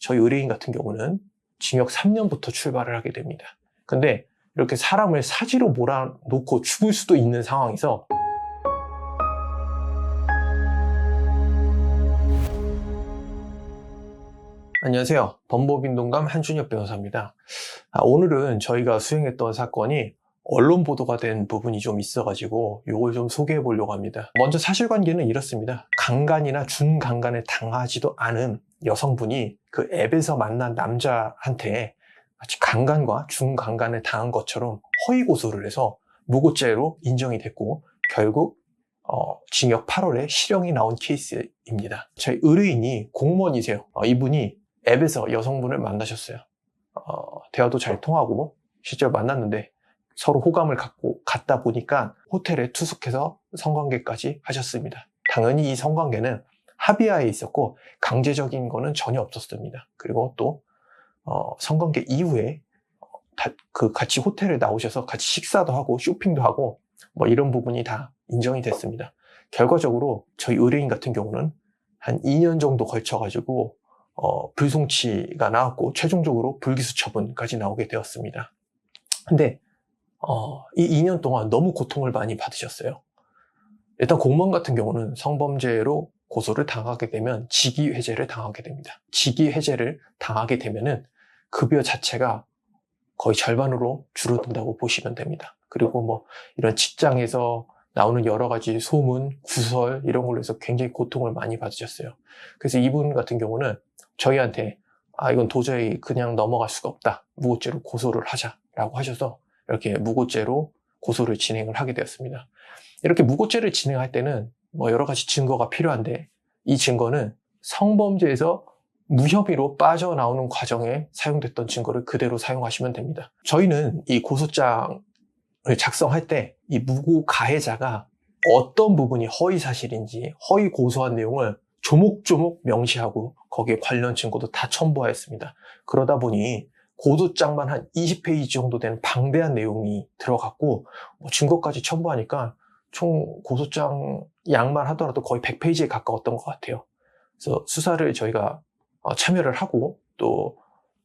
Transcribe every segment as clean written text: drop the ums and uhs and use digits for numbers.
저희 의뢰인 같은 경우는 징역 3년부터 출발을 하게 됩니다. 근데 이렇게 사람을 사지로 몰아놓고 죽을 수도 있는 상황에서 안녕하세요. 범법인동감 한준혁 변호사입니다. 오늘은 저희가 수행했던 사건이 언론 보도가 된 부분이 좀 있어가지고 이걸 좀 소개해 보려고 합니다. 먼저 사실관계는 이렇습니다. 강간이나 준강간을 당하지도 않은 여성분이 그 앱에서 만난 남자한테 마치 강간과 준강간을 당한 것처럼 허위 고소를 해서 무고죄로 인정이 됐고 결국 징역 8월에 실형이 나온 케이스입니다. 저희 의뢰인이 공무원이세요. 이분이 앱에서 여성분을 만나셨어요. 대화도 잘 통하고 실제로 만났는데 서로 호감을 갖고 갔다 보니까 호텔에 투숙해서 성관계까지 하셨습니다. 당연히 이 성관계는 합의하에 있었고 강제적인 거는 전혀 없었습니다. 그리고 또 성관계 이후에 같이 호텔에 나오셔서 같이 식사도 하고 쇼핑도 하고 뭐 이런 부분이 다 인정이 됐습니다. 결과적으로 저희 의뢰인 같은 경우는 한 2년 정도 걸쳐가지고 불송치가 나왔고 최종적으로 불기소 처분까지 나오게 되었습니다. 근데 이 2년 동안 너무 고통을 많이 받으셨어요. 일단 공무원 같은 경우는 성범죄로 고소를 당하게 되면 직위해제를 당하게 됩니다. 직위해제를 당하게 되면은 급여 자체가 거의 절반으로 줄어든다고 보시면 됩니다. 그리고 뭐 이런 직장에서 나오는 여러 가지 소문, 구설 이런 걸로 해서 굉장히 고통을 많이 받으셨어요. 그래서 이분 같은 경우는 저희한테 이건 도저히 그냥 넘어갈 수가 없다. 무고죄로 고소를 하자라고 하셔서 이렇게 무고죄로 고소를 진행을 하게 되었습니다. 이렇게 무고죄를 진행할 때는 뭐 여러 가지 증거가 필요한데 이 증거는 성범죄에서 무혐의로 빠져나오는 과정에 사용됐던 증거를 그대로 사용하시면 됩니다. 저희는 이 고소장을 작성할 때 이 무고 가해자가 어떤 부분이 허위 사실인지 허위 고소한 내용을 조목조목 명시하고 거기에 관련 증거도 다 첨부하였습니다. 그러다 보니 고소장만 한 20페이지 정도 되는 방대한 내용이 들어갔고 증거까지 첨부하니까 총 고소장 양만 하더라도 거의 100페이지에 가까웠던 것 같아요. 그래서 수사를 저희가 참여를 하고 또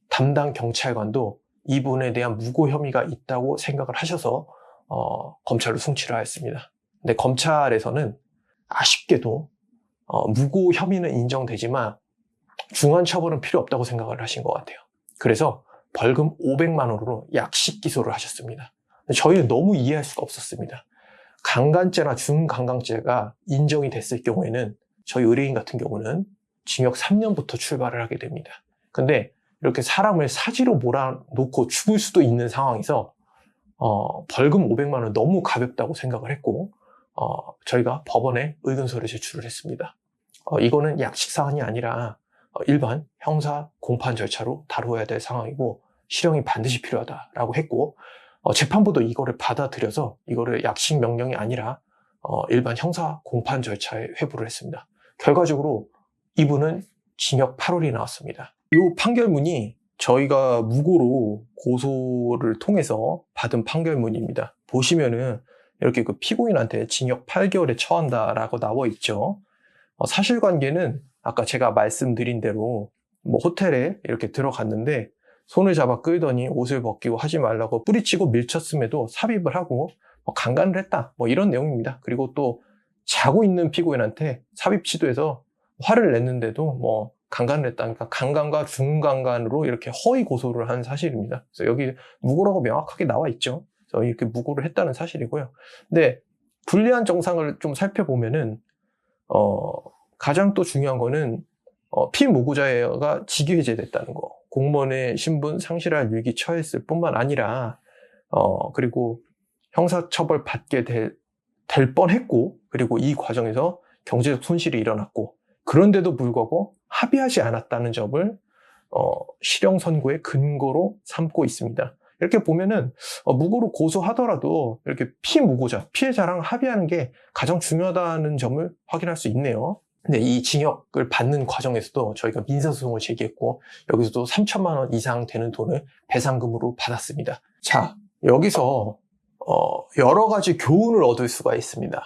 담당 경찰관도 이분에 대한 무고 혐의가 있다고 생각을 하셔서 검찰로 송치를 하였습니다. 근데 검찰에서는 아쉽게도 무고 혐의는 인정되지만 중한 처벌은 필요 없다고 생각을 하신 것 같아요. 그래서 벌금 500만 원으로 약식 기소를 하셨습니다. 저희는 너무 이해할 수가 없었습니다. 강간죄나 준강간죄가 인정이 됐을 경우에는 저희 의뢰인 같은 경우는 징역 3년부터 출발을 하게 됩니다. 근데 이렇게 사람을 사지로 몰아놓고 죽을 수도 있는 상황에서 벌금 500만 원 너무 가볍다고 생각을 했고 저희가 법원에 의견서를 제출을 했습니다. 이거는 약식 사안이 아니라 일반 형사 공판 절차로 다루어야 될 상황이고 실형이 반드시 필요하다라고 했고 재판부도 이거를 받아들여서 이거를 약식 명령이 아니라 일반 형사 공판 절차에 회부를 했습니다. 결과적으로 이분은 징역 8월이 나왔습니다. 이 판결문이 저희가 무고로 고소를 통해서 받은 판결문입니다. 보시면은 이렇게 그 피고인한테 징역 8개월에 처한다라고 나와 있죠. 사실관계는 아까 제가 말씀드린 대로 뭐 호텔에 이렇게 들어갔는데 손을 잡아 끌더니 옷을 벗기고 하지 말라고 뿌리치고 밀쳤음에도 삽입을 하고 강간을 했다 뭐 이런 내용입니다. 그리고 또 자고 있는 피고인한테 삽입 시도해서 화를 냈는데도 뭐 강간을 했다니까 강간과 준강간으로 이렇게 허위 고소를 한 사실입니다. 그래서 여기 무고라고 명확하게 나와 있죠. 그래서 이렇게 무고를 했다는 사실이고요. 근데 불리한 정상을 좀 살펴보면은 가장 또 중요한 거는 피무고자가 직위해제됐다는 거, 공무원의 신분 상실할 위기 처했을 뿐만 아니라 그리고 형사처벌 받게 될 뻔했고 그리고 이 과정에서 경제적 손실이 일어났고 그런데도 불구하고 합의하지 않았다는 점을 실형 선고의 근거로 삼고 있습니다. 이렇게 보면은 무고로 고소하더라도 이렇게 피무고자, 피해자랑 합의하는 게 가장 중요하다는 점을 확인할 수 있네요. 근데 이 징역을 받는 과정에서도 저희가 민사소송을 제기했고 여기서도 3천만 원 이상 되는 돈을 배상금으로 받았습니다. 자, 여기서 여러 가지 교훈을 얻을 수가 있습니다.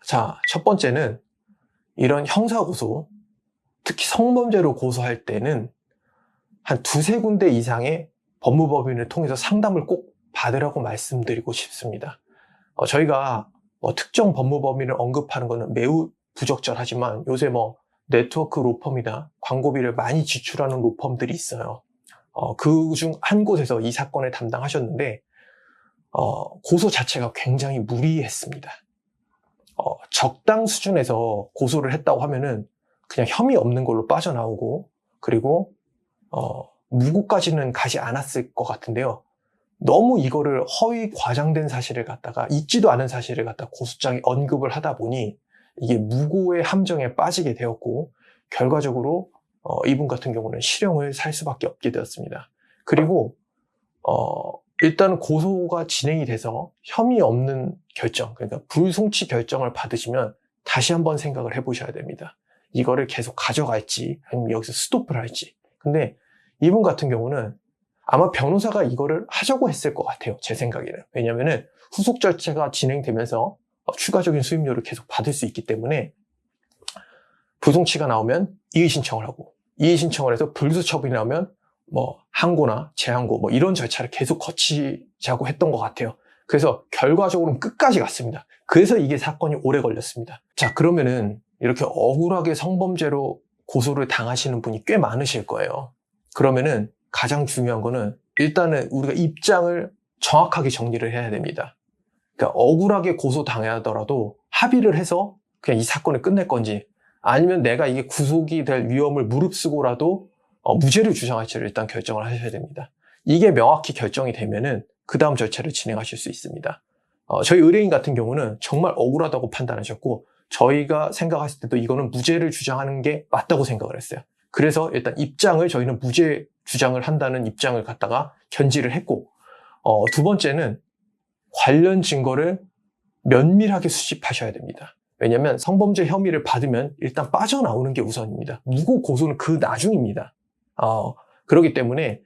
자, 첫 번째는 이런 형사고소, 특히 성범죄로 고소할 때는 한 두세 군데 이상의 법무법인을 통해서 상담을 꼭 받으라고 말씀드리고 싶습니다. 저희가 특정 법무법인을 언급하는 것은 매우 부적절하지만 요새 네트워크 로펌이나 광고비를 많이 지출하는 로펌들이 있어요. 그중 한 곳에서 이 사건을 담당하셨는데 고소 자체가 굉장히 무리했습니다. 적당 수준에서 고소를 했다고 하면은 그냥 혐의 없는 걸로 빠져나오고, 그리고 무고까지는 가지 않았을 것 같은데요. 너무 이거를 허위 과장된 사실을 갖다가, 있지도 않은 사실을 갖다 고소장에 언급을 하다 보니 이게 무고의 함정에 빠지게 되었고, 결과적으로 이분 같은 경우는 실형을 살 수밖에 없게 되었습니다. 그리고 일단 고소가 진행이 돼서 혐의 없는 결정, 그러니까 불송치 결정을 받으시면 다시 한번 생각을 해보셔야 됩니다. 이거를 계속 가져갈지 아니면 여기서 스톱을 할지. 근데 이분 같은 경우는 아마 변호사가 이거를 하자고 했을 것 같아요, 제 생각에는. 왜냐면은 후속 절차가 진행되면서 추가적인 수임료를 계속 받을 수 있기 때문에 불송치가 나오면 이의 신청을 하고, 이의 신청을 해서 불수 처분이 나오면 항고나 재항고 이런 절차를 계속 거치자고 했던 것 같아요. 그래서 결과적으로는 끝까지 갔습니다. 그래서 이게 사건이 오래 걸렸습니다. 자, 그러면은 이렇게 억울하게 성범죄로 고소를 당하시는 분이 꽤 많으실 거예요. 그러면은 가장 중요한 거는 일단은 우리가 입장을 정확하게 정리를 해야 됩니다. 그러니까 억울하게 고소당하더라도 합의를 해서 그냥 이 사건을 끝낼 건지, 아니면 내가 이게 구속이 될 위험을 무릅쓰고라도 무죄를 주장할지를 일단 결정을 하셔야 됩니다. 이게 명확히 결정이 되면은 그 다음 절차를 진행하실 수 있습니다. 저희 의뢰인 같은 경우는 정말 억울하다고 판단하셨고, 저희가 생각했을 때도 이거는 무죄를 주장하는 게 맞다고 생각을 했어요. 그래서 일단 입장을, 저희는 무죄 주장을 한다는 입장을 갖다가 견지를 했고, 두 번째는 관련 증거를 면밀하게 수집하셔야 됩니다. 왜냐하면 성범죄 혐의를 받으면 일단 빠져나오는 게 우선입니다. 무고 고소는 그 나중입니다. 그렇기 때문에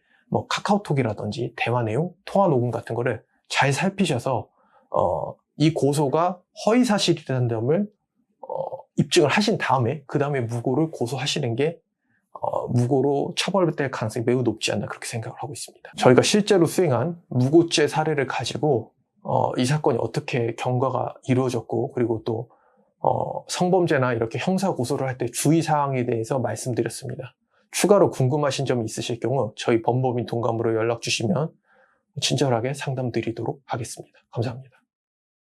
카카오톡이라든지 대화 내용, 통화 녹음 같은 거를 잘 살피셔서 이 고소가 허위 사실이라는 점을 입증을 하신 다음에 그 다음에 무고를 고소하시는 게 무고로 처벌될 가능성이 매우 높지 않나, 그렇게 생각을 하고 있습니다. 저희가 실제로 수행한 무고죄 사례를 가지고 이 사건이 어떻게 경과가 이루어졌고, 그리고 또 성범죄나 이렇게 형사 고소를 할 때 주의사항에 대해서 말씀드렸습니다. 추가로 궁금하신 점이 있으실 경우 저희 법무법인 동감으로 연락 주시면 친절하게 상담 드리도록 하겠습니다. 감사합니다.